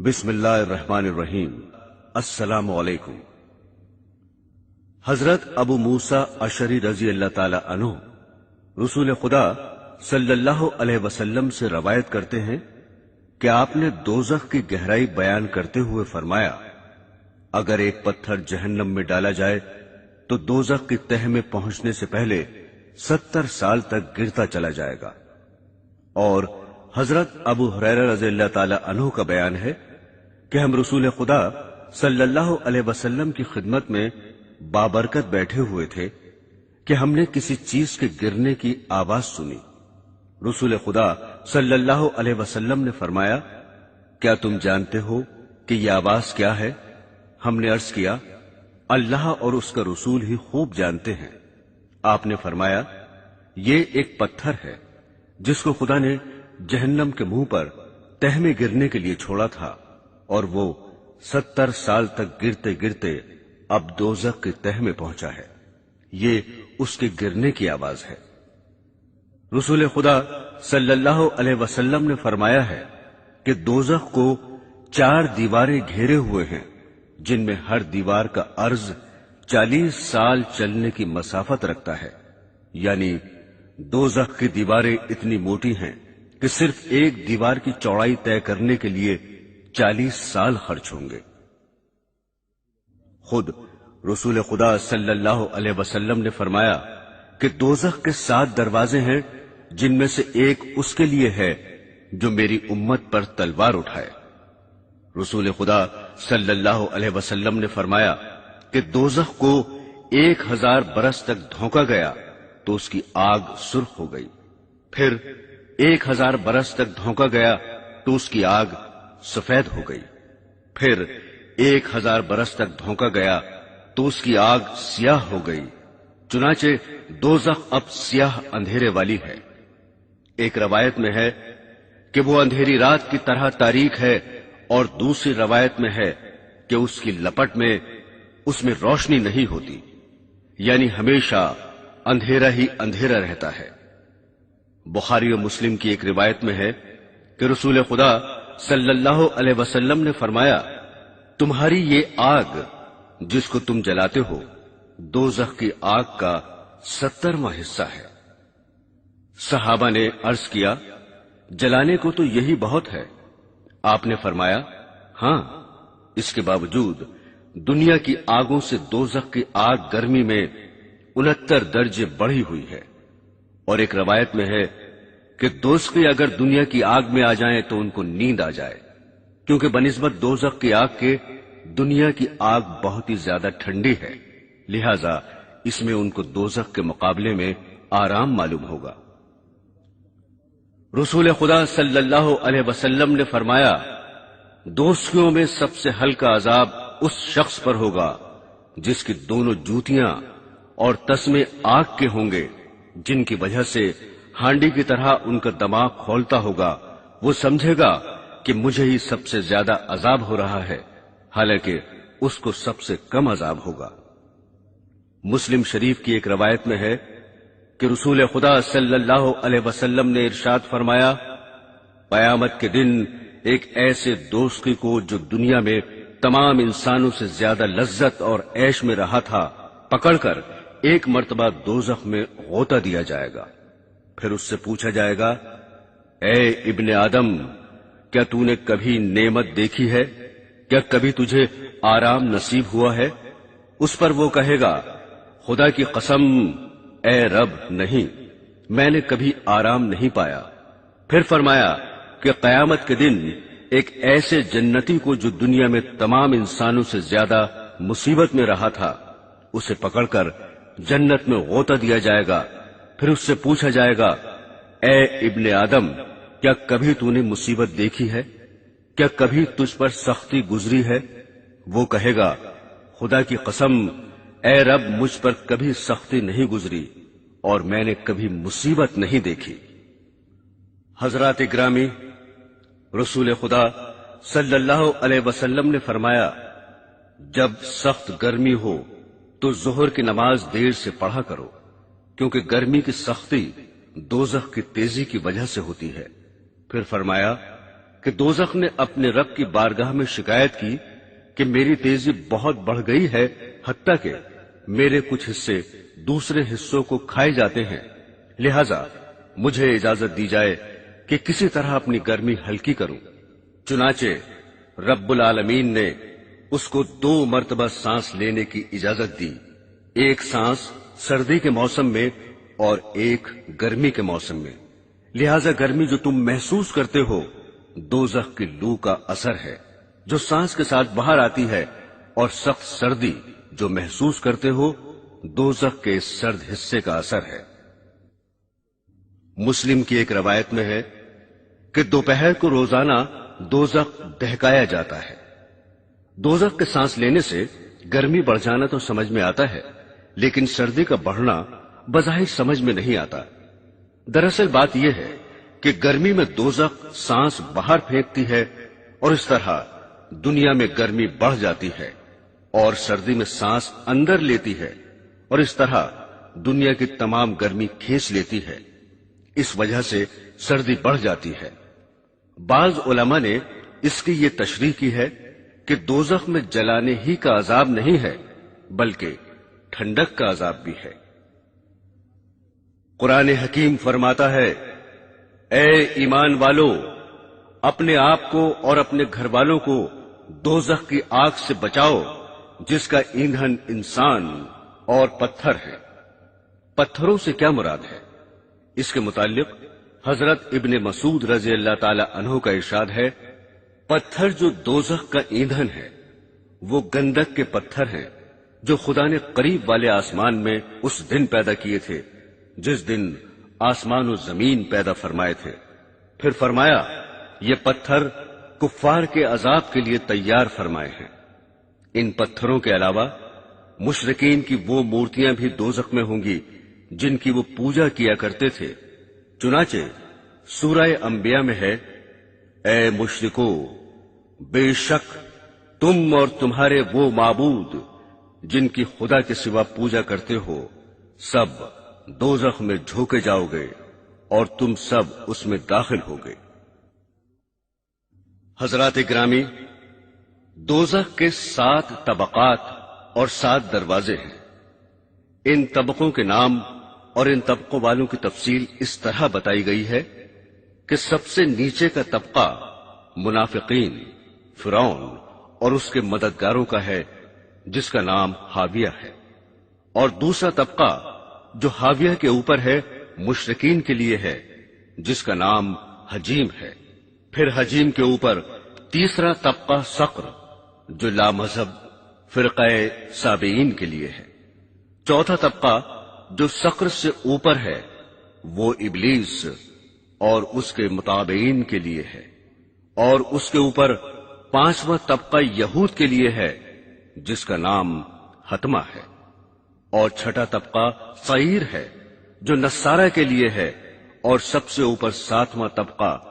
بسم اللہ الرحمن الرحیم۔ السلام علیکم۔ حضرت ابو موسیٰ اشعری رضی اللہ تعالی عنہ رسول خدا صلی اللہ علیہ وسلم سے روایت کرتے ہیں کہ آپ نے دوزخ کی گہرائی بیان کرتے ہوئے فرمایا، اگر ایک پتھر جہنم میں ڈالا جائے تو دوزخ کی تہہ میں پہنچنے سے پہلے 70 سال تک گرتا چلا جائے گا۔ اور حضرت ابو ہریرہ رضی اللہ تعالی عنہ کا بیان ہے کہ ہم رسول خدا صلی اللہ علیہ وسلم کی خدمت میں بابرکت بیٹھے ہوئے تھے کہ ہم نے کسی چیز کے گرنے کی آواز سنی۔ رسول خدا صلی اللہ علیہ وسلم نے فرمایا، کیا تم جانتے ہو کہ یہ آواز کیا ہے؟ ہم نے عرض کیا، اللہ اور اس کا رسول ہی خوب جانتے ہیں۔ آپ نے فرمایا، یہ ایک پتھر ہے جس کو خدا نے جہنم کے منہ پر تہ میں گرنے کے لیے چھوڑا تھا، اور وہ 70 سال تک گرتے گرتے اب دوزخ کی تہ میں پہنچا ہے۔ یہ اس کے گرنے کی آواز ہے۔ رسول خدا صلی اللہ علیہ وسلم نے فرمایا ہے کہ دوزخ کو 4 دیواریں گھیرے ہوئے ہیں، جن میں ہر دیوار کا عرض 40 سال چلنے کی مسافت رکھتا ہے، یعنی دوزخ کی دیواریں اتنی موٹی ہیں کہ صرف ایک دیوار کی چوڑائی طے کرنے کے لیے 40 سال خرچ ہوں گے۔ خود رسول خدا صلی اللہ علیہ وسلم نے فرمایا کہ دوزخ کے 7 دروازے ہیں، جن میں سے ایک اس کے لیے ہے جو میری امت پر تلوار اٹھائے۔ رسول خدا صلی اللہ علیہ وسلم نے فرمایا کہ دوزخ کو 1000 برس تک دھونکا گیا تو اس کی آگ سرخ ہو گئی، پھر 1000 برس تک دھونکا گیا تو اس کی آگ سفید ہو گئی، پھر 1000 برس تک دھونکا گیا تو اس کی آگ سیاہ ہو گئی، چنانچہ دوزخ اب سیاہ اندھیرے والی ہے۔ ایک روایت میں ہے کہ وہ اندھیری رات کی طرح تاریک ہے، اور دوسری روایت میں ہے کہ اس کی لپٹ میں اس میں روشنی نہیں ہوتی، یعنی ہمیشہ اندھیرا ہی اندھیرا رہتا ہے۔ بخاری و مسلم کی ایک روایت میں ہے کہ رسول خدا صلی اللہ علیہ وسلم نے فرمایا، تمہاری یہ آگ جس کو تم جلاتے ہو دوزخ کی آگ کا 70واں حصہ ہے۔ صحابہ نے عرض کیا، جلانے کو تو یہی بہت ہے۔ آپ نے فرمایا، ہاں، اس کے باوجود دنیا کی آگوں سے دوزخ کی آگ گرمی میں 69 درجے بڑھی ہوئی ہے۔ اور ایک روایت میں ہے کہ دوزخی اگر دنیا کی آگ میں آ جائیں تو ان کو نیند آ جائے، کیونکہ بنسبت دوزخ کی آگ کے دنیا کی آگ بہت ہی زیادہ ٹھنڈی ہے، لہذا اس میں ان کو دوزخ کے مقابلے میں آرام معلوم ہوگا۔ رسول خدا صلی اللہ علیہ وسلم نے فرمایا، دوزخیوں میں سب سے ہلکا عذاب اس شخص پر ہوگا جس کی دونوں جوتیاں اور تسمے آگ کے ہوں گے، جن کی وجہ سے ہانڈی کی طرح ان کا دماغ کھولتا ہوگا۔ وہ سمجھے گا کہ مجھے ہی سب سے زیادہ عذاب ہو رہا ہے، حالانکہ اس کو سب سے کم عذاب ہوگا۔ مسلم شریف کی ایک روایت میں ہے کہ رسول خدا صلی اللہ علیہ وسلم نے ارشاد فرمایا، قیامت کے دن ایک ایسے دوزخی کو جو دنیا میں تمام انسانوں سے زیادہ لذت اور عیش میں رہا تھا، پکڑ کر ایک مرتبہ دوزخ میں غوطہ دیا جائے گا، پھر اس سے پوچھا جائے گا، اے ابن آدم، کیا تو نے کبھی نعمت دیکھی ہے؟ کیا کبھی تجھے آرام نصیب ہوا ہے؟ اس پر وہ کہے گا، خدا کی قسم اے رب، نہیں، میں نے کبھی آرام نہیں پایا۔ پھر فرمایا کہ قیامت کے دن ایک ایسے جنتی کو جو دنیا میں تمام انسانوں سے زیادہ مصیبت میں رہا تھا، اسے پکڑ کر جنت میں غوطہ دیا جائے گا، پھر اس سے پوچھا جائے گا، اے ابن آدم، کیا کبھی تو نے مصیبت دیکھی ہے؟ کیا کبھی تجھ پر سختی گزری ہے؟ وہ کہے گا، خدا کی قسم اے رب، مجھ پر کبھی سختی نہیں گزری اور میں نے کبھی مصیبت نہیں دیکھی۔ حضرات گرامی، رسول خدا صلی اللہ علیہ وسلم نے فرمایا، جب سخت گرمی ہو تو ظہر کی نماز دیر سے پڑھا کرو، کیونکہ گرمی کی سختی دوزخ کی تیزی کی وجہ سے ہوتی ہے۔ پھر فرمایا، کہ دوزخ نے اپنے رب کی بارگاہ میں شکایت کی کہ میری تیزی بہت بڑھ گئی ہے، حتیٰ کہ میرے کچھ حصے دوسرے حصوں کو کھائے جاتے ہیں، لہذا مجھے اجازت دی جائے کہ کسی طرح اپنی گرمی ہلکی کروں۔ چنانچہ رب العالمین نے اس کو 2 مرتبہ سانس لینے کی اجازت دی، ایک سانس سردی کے موسم میں اور ایک گرمی کے موسم میں۔ لہذا گرمی جو تم محسوس کرتے ہو دوزخ کی لو کا اثر ہے جو سانس کے ساتھ باہر آتی ہے، اور سخت سردی جو محسوس کرتے ہو دوزخ کے سرد حصے کا اثر ہے۔ مسلم کی ایک روایت میں ہے کہ دوپہر کو روزانہ دوزخ دہکایا جاتا ہے۔ دوزخ کے سانس لینے سے گرمی بڑھ جانا تو سمجھ میں آتا ہے، لیکن سردی کا بڑھنا بظاہر سمجھ میں نہیں آتا۔ دراصل بات یہ ہے کہ گرمی میں دوزخ سانس باہر پھینکتی ہے، اور اس طرح دنیا میں گرمی بڑھ جاتی ہے، اور سردی میں سانس اندر لیتی ہے، اور اس طرح دنیا کی تمام گرمی کھینچ لیتی ہے۔ اس وجہ سے سردی بڑھ جاتی ہے۔ بعض علماء نے اس کی یہ تشریح کی ہے کہ دوزخ میں جلانے ہی کا عذاب نہیں ہے بلکہ ٹھنڈک کا عذاب بھی ہے۔ قرآن حکیم فرماتا ہے، اے ایمان والو، اپنے آپ کو اور اپنے گھر والوں کو دوزخ کی آگ سے بچاؤ جس کا ایندھن انسان اور پتھر ہے۔ پتھروں سے کیا مراد ہے؟ اس کے متعلق حضرت ابن مسعود رضی اللہ تعالی عنہ کا ارشاد ہے، پتھر جو دوزخ کا ایندھن ہے وہ گندک کے پتھر ہیں جو خدا نے قریب والے آسمان میں اس دن پیدا کیے تھے جس دن آسمان و زمین پیدا فرمائے تھے۔ پھر فرمایا یہ پتھر کفار کے عذاب کے لیے تیار فرمائے ہیں۔ ان پتھروں کے علاوہ مشرکین کی وہ مورتیاں بھی دوزخ میں ہوں گی جن کی وہ پوجا کیا کرتے تھے۔ چنانچہ سورہ انبیاء میں ہے، اے مشرکو، بے شک تم اور تمہارے وہ معبود جن کی خدا کے سوا پوجا کرتے ہو سب دوزخ میں جھونکے جاؤ گے اور تم سب اس میں داخل ہوگے۔ حضرات گرامی، دوزخ کے 7 طبقات اور 7 دروازے ہیں۔ ان طبقوں کے نام اور ان طبقوں والوں کی تفصیل اس طرح بتائی گئی ہے کہ سب سے نیچے کا طبقہ منافقین، فرعون اور اس کے مددگاروں کا ہے جس کا نام حاویہ ہے، اور دوسرا طبقہ جو حاویہ کے اوپر ہے مشرکین کے لیے ہے جس کا نام حجیم ہے۔ پھر حجیم کے اوپر تیسرا طبقہ صقر جو لامذہب فرقہ سابعین کے لیے ہے۔ چوتھا طبقہ جو صقر سے اوپر ہے وہ ابلیس اور اس کے متابعین کے لیے ہے، اور اس کے اوپر 5واں طبقہ یہود کے لیے ہے جس کا نام حتمہ ہے، اور چھٹا طبقہ سعیر ہے جو نصارہ کے لیے ہے، اور سب سے اوپر 7واں طبقہ